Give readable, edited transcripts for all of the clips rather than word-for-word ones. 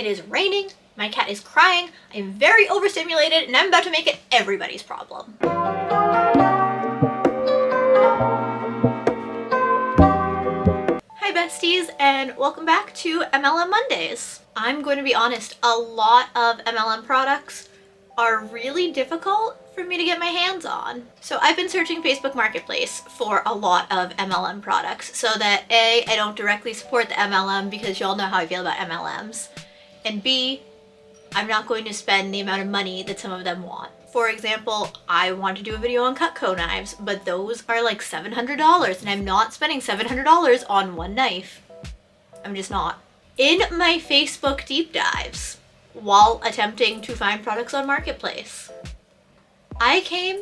It is raining, my cat is crying, I'm very overstimulated, and I'm about to make it everybody's problem. Hi besties, and welcome back to MLM Mondays. I'm going to be honest, a lot of MLM products are really difficult for me to get my hands on. So I've been searching Facebook Marketplace for a lot of MLM products so that A, I don't directly support the MLM because y'all know how I feel about MLMs, and B, I'm not going to spend the amount of money that some of them want. For example, I want to do a video on Cutco knives, but those are like $700 and I'm not spending $700 on one knife. I'm just not. In my Facebook deep dives, while attempting to find products on Marketplace, I came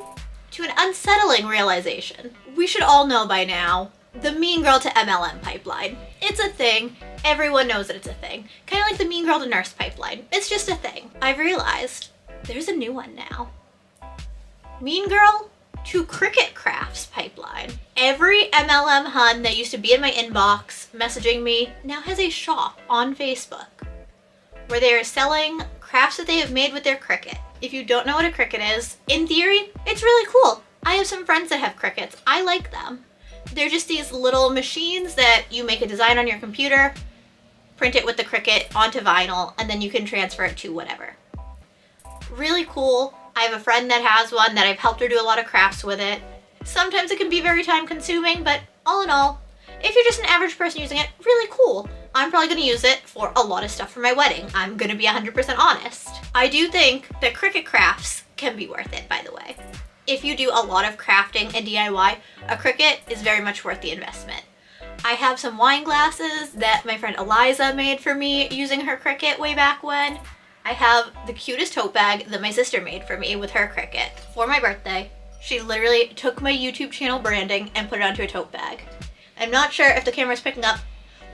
to an unsettling realization. We should all know by now the mean girl to MLM pipeline. It's a thing. Everyone knows that it's a thing. Kind of like the mean girl to nurse pipeline. It's just a thing. I've realized there's a new one now. Mean girl to Cricut crafts pipeline. Every MLM hun that used to be in my inbox messaging me now has a shop on Facebook where they are selling crafts that they have made with their Cricut. If you don't know what a Cricut is, in theory, it's really cool. I have some friends that have Cricuts. I like them. They're just these little machines that you make a design on your computer, print it with the Cricut onto vinyl, and then you can transfer it to whatever. Really cool. I have a friend that has one that I've helped her do a lot of crafts with it. Sometimes it can be very time consuming, but all in all, if you're just an average person using it, really cool. I'm probably going to use it for a lot of stuff for my wedding. I'm going to be 100% honest. I do think that Cricut crafts can be worth it, by the way. If you do a lot of crafting and DIY, a Cricut is very much worth the investment. I have some wine glasses that my friend Eliza made for me using her Cricut way back when. I have the cutest tote bag that my sister made for me with her Cricut for my birthday. She literally took my YouTube channel branding and put it onto a tote bag. I'm not sure if the camera's picking up,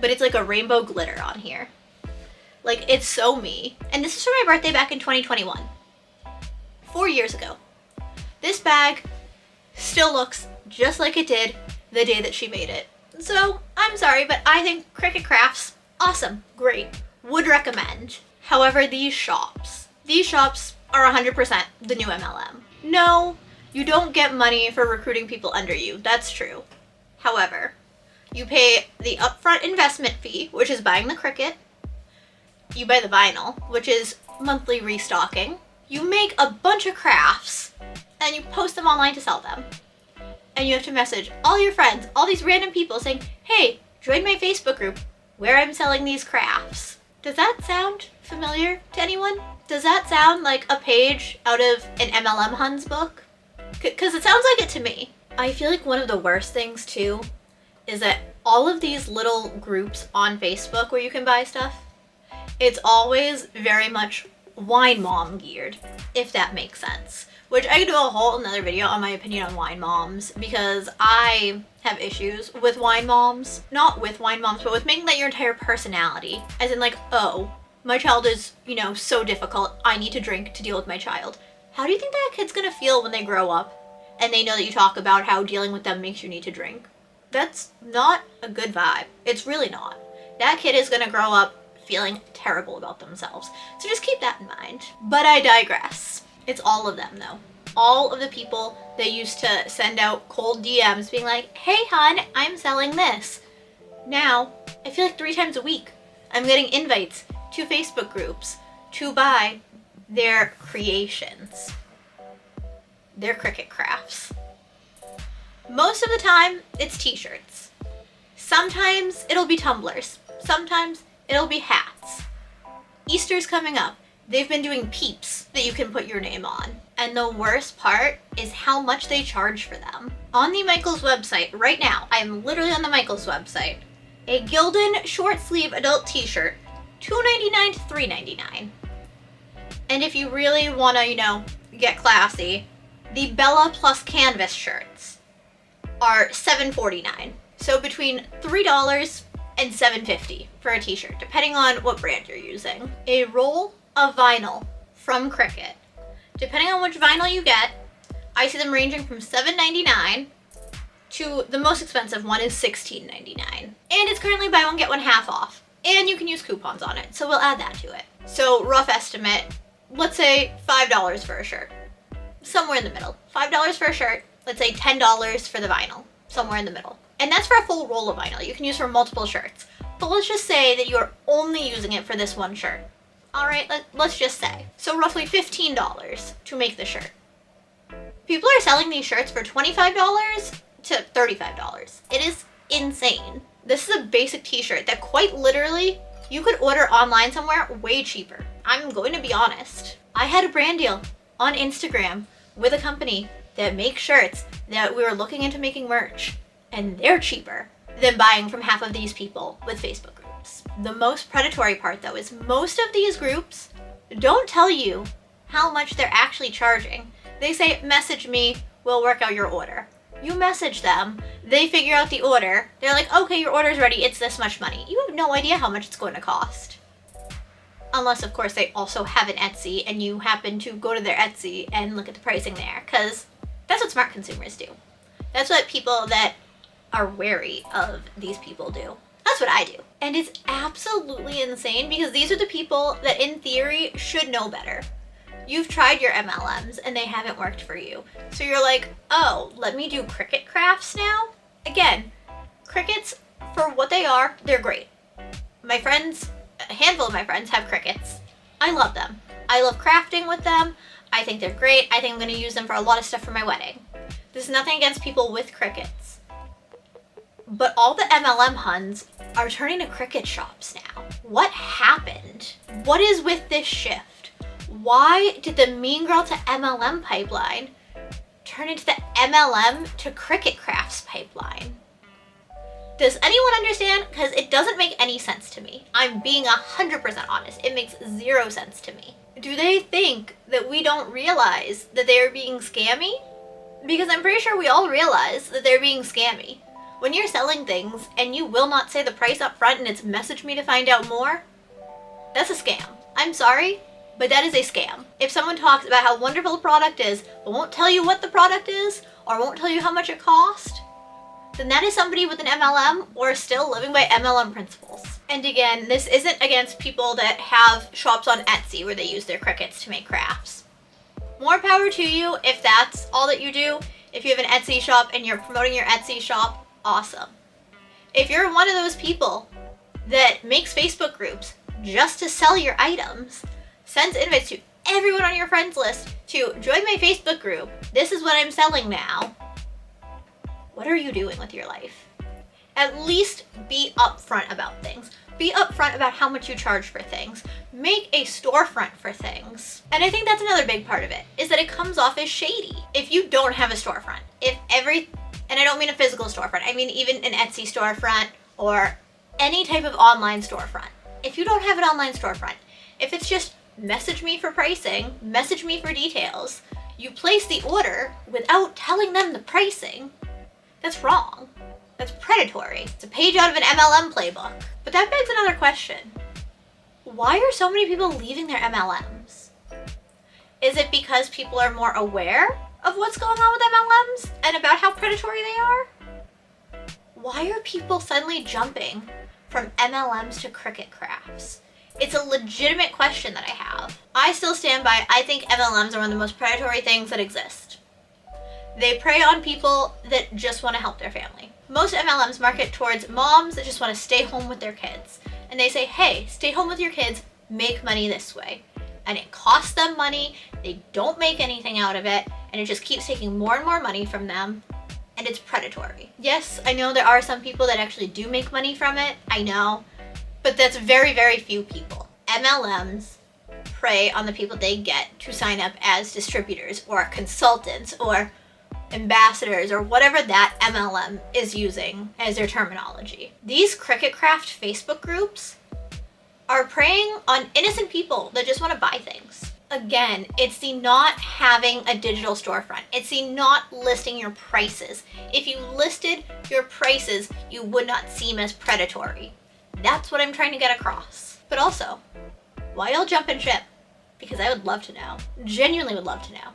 but it's like a rainbow glitter on here. Like, it's so me. And this is for my birthday back in 2021. 4 years ago. This bag still looks just like it did the day that she made it. So, I'm sorry, but I think Cricut crafts, awesome, great, would recommend. However, these shops are 100% the new MLM. No, you don't get money for recruiting people under you, that's true. However, you pay the upfront investment fee, which is buying the Cricut. You buy the vinyl, which is monthly restocking. You make a bunch of crafts, and you post them online to sell them. And you have to message all your friends, all these random people saying, hey, join my Facebook group where I'm selling these crafts. Does that sound familiar to anyone? Does that sound like a page out of an MLM Huns book? Because it sounds like it to me. I feel like one of the worst things too is that all of these little groups on Facebook where you can buy stuff, it's always very much wine mom geared, if that makes sense. Which I could do a whole another video on my opinion on wine moms, because I have issues with wine moms. Not with wine moms, but with making that your entire personality. As in like, oh, my child is, so difficult, I need to drink to deal with my child. How do you think that kid's gonna feel when they grow up and they know that you talk about how dealing with them makes you need to drink? That's not a good vibe. It's really not. That kid is gonna grow up feeling terrible about themselves. So just keep that in mind. But I digress. It's all of them though. All of the people that used to send out cold DMs being like, hey hun, I'm selling this. Now, I feel like 3 times a week, I'm getting invites to Facebook groups to buy their creations. Their Cricut crafts. Most of the time, it's t-shirts. Sometimes it'll be tumblers. Sometimes it'll be hats. Easter's coming up. They've been doing peeps that you can put your name on. And the worst part is how much they charge for them. On the Michaels website right now, I am literally on the Michaels website, a Gildan short sleeve adult t-shirt, $2.99 to $3.99. And if you really want to, get classy, the Bella Plus canvas shirts are $7.49. So between $3 and $7.50 for a t-shirt, depending on what brand you're using. A roll of vinyl from Cricut, depending on which vinyl you get, I see them ranging from $7.99 to the most expensive one is $16.99. And it's currently buy one get one half off. and you can use coupons on it, so we'll add that to it. So rough estimate, let's say $5 for a shirt. Somewhere in the middle. $5 for a shirt, let's say $10 for the vinyl. Somewhere in the middle. And that's for a full roll of vinyl. You can use for multiple shirts. But let's just say that you're only using it for this one shirt. Alright, let's just say. So roughly $15 to make the shirt. People are selling these shirts for $25 to $35. It is insane. This is a basic t-shirt that quite literally you could order online somewhere way cheaper. I'm going to be honest. I had a brand deal on Instagram with a company that makes shirts that we were looking into making merch, and they're cheaper than buying from half of these people with Facebook groups. The most predatory part though is most of these groups don't tell you how much they're actually charging. They say, message me, we'll work out your order. You message them, they figure out the order, they're like, okay, your order's ready, it's this much money. You have no idea how much it's going to cost. Unless, of course, they also have an Etsy and you happen to go to their Etsy and look at the pricing there, because that's what smart consumers do. That's what people that are wary of these people do. That's what I do. And it's absolutely insane because these are the people that in theory should know better. You've tried your MLMs and they haven't worked for you. So you're like, oh, let me do Cricut crafts now? Again, Cricuts, for what they are, they're great. My friends, a handful of my friends have Cricuts. I love them. I love crafting with them. I think they're great. I think I'm going to use them for a lot of stuff for my wedding. There's nothing against people with Cricuts. But all the MLM huns are turning to Cricut shops now. What happened? What is with this shift? Why did the mean girl to MLM pipeline turn into the MLM to Cricut crafts pipeline? Does anyone understand? Because it doesn't make any sense to me. I'm being 100% honest. It makes zero sense to me. Do they think that we don't realize that they're being scammy? Because I'm pretty sure we all realize that they're being scammy. When you're selling things and you will not say the price up front and it's message me to find out more, that's a scam. I'm sorry, but that is a scam. If someone talks about how wonderful a product is, but won't tell you what the product is, or won't tell you how much it cost, then that is somebody with an MLM or still living by MLM principles. And again, this isn't against people that have shops on Etsy where they use their Cricuts to make crafts. More power to you if that's all that you do. If you have an Etsy shop and you're promoting your Etsy shop, awesome. If you're one of those people that makes Facebook groups just to sell your items, sends invites to everyone on your friends list to join my Facebook group, this is what I'm selling now. What are you doing with your life? At least be upfront about things. Be upfront about how much you charge for things. Make a storefront for things. And I think that's another big part of it, is that it comes off as shady. If you don't have a storefront, and I don't mean a physical storefront, I mean even an Etsy storefront or any type of online storefront. If you don't have an online storefront, if it's just message me for pricing, message me for details, you place the order without telling them the pricing, that's wrong. That's predatory. It's a page out of an MLM playbook. But that begs another question. Why are so many people leaving their MLMs? Is it because people are more aware of what's going on with MLMs and about how predatory they are? Why are people suddenly jumping from MLMs to Cricut crafts? It's a legitimate question that I have. I still stand by, I think MLMs are one of the most predatory things that exist. They prey on people that just want to help their family. Most MLMs market towards moms that just want to stay home with their kids. And they say, hey, stay home with your kids, make money this way. And it costs them money, they don't make anything out of it, and it just keeps taking more and more money from them, and it's predatory. Yes, I know there are some people that actually do make money from it, I know, but that's very, very few people. MLMs prey on the people they get to sign up as distributors or consultants or ambassadors or whatever that MLM is using as their terminology. These Cricut craft Facebook groups are preying on innocent people that just want to buy things. Again, it's the not having a digital storefront. It's the not listing your prices. If you listed your prices, you would not seem as predatory. That's what I'm trying to get across. But also, why y'all jump and ship? Because I would love to know. Genuinely would love to know.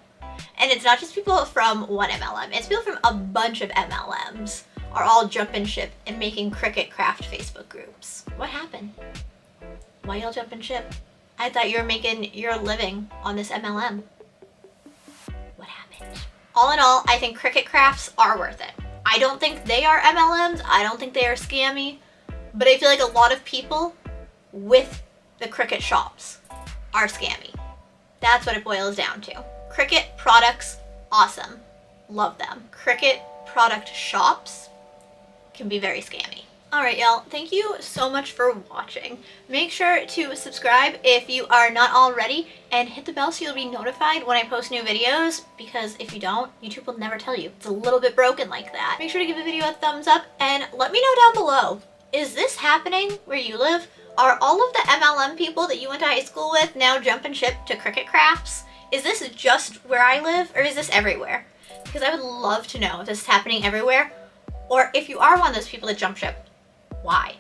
And it's not just people from one MLM, it's people from a bunch of MLMs are all jump and ship and making Cricut craft Facebook groups. What happened? Why y'all jump and ship? I thought you were making your living on this MLM. What happened? All in all, I think Cricut crafts are worth it. I don't think they are MLMs. I don't think they are scammy. But I feel like a lot of people with the Cricut shops are scammy. That's what it boils down to. Cricut products, awesome. Love them. Cricut product shops can be very scammy. Alright y'all, thank you so much for watching. Make sure to subscribe if you are not already, and hit the bell so you'll be notified when I post new videos, because if you don't, YouTube will never tell you. It's a little bit broken like that. Make sure to give the video a thumbs up, and let me know down below, is this happening where you live? Are all of the MLM people that you went to high school with now jump and ship to Cricut crafts? Is this just where I live, or is this everywhere? Because I would love to know if this is happening everywhere, or if you are one of those people that jump ship, why?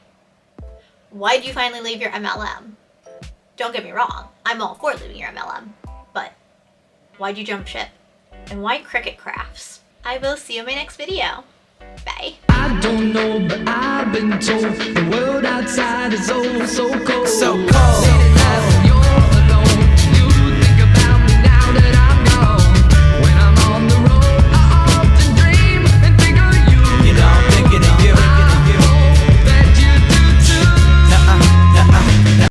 Why did you finally leave your MLM? Don't get me wrong, I'm all for leaving your MLM, but why'd you jump ship? And why Cricut crafts? I will see you in my next video. Bye. I don't know, but I've been told the world outside is oh so cold. So cold.